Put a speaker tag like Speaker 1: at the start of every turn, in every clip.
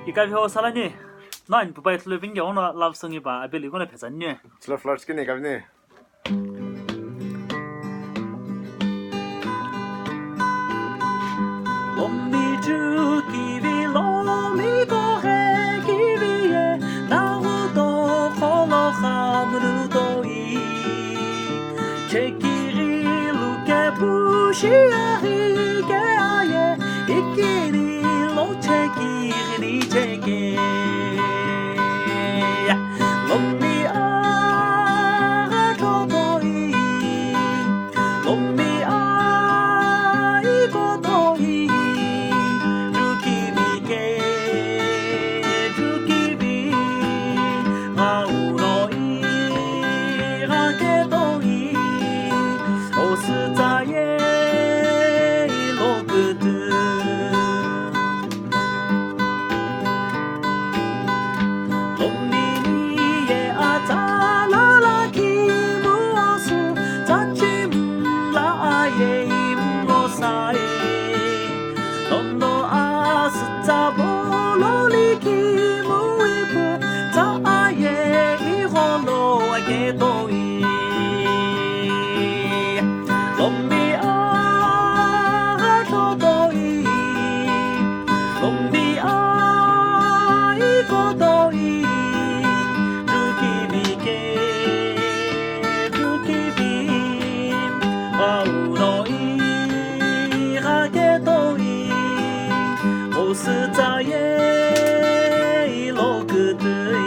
Speaker 1: 이까표 살아니 난 부바이 틀빈게 오늘 랍성이 봐 아벨리고네 배산니
Speaker 2: 슬러 플러스키네 가비네
Speaker 1: 롬미 주기비 롬미 고해 기비에 나우도 홀로하 무르도이 제끼리 루게 부시아히게 아예 이끼리 로체끼리 제게 롬미 아토도이 롬미 아이고도이 주기비 아우로이 하게도이 오스자예 로그드 롬미니에 아자라라기 무엇을 자침라아예 임로사에 넌너 아스자보로리기 무이프 자아예 이홀로아게도이 롬미 아토도이 롬미 아이고도이 주기비 아우로이 하게도이 오스자예 로그드이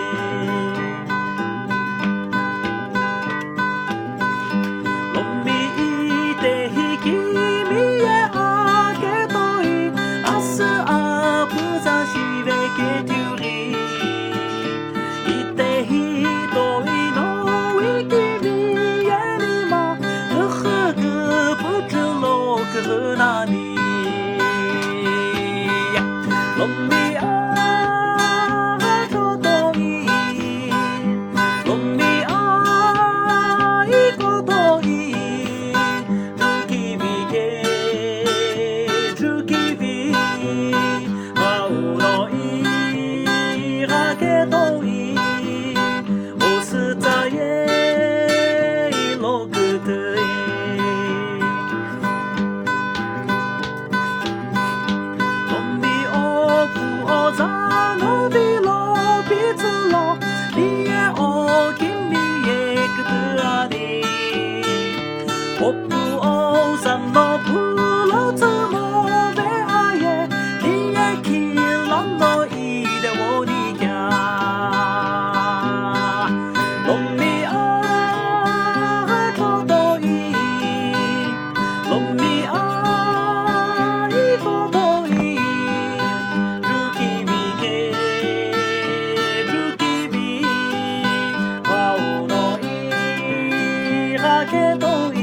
Speaker 1: 롬미 이데히 기미에 아게도이 아스 아부자시베게 듀리 이데히 도이 노이 기미에니마 그흐그 부틀로 그흐나니 롬미 아토도이 롬미 아이고도이 주기비 아우로이 하게도이 오스자예 로그드이 롬미 오구오자노비로 비틀로 리에 오김미에 그드아니 오구오삼노 불러즈모베 아예 리에 길런노 이데오니갸 롬미 아토도이 롬미 아이고도이 주기비 와우로이 하게도이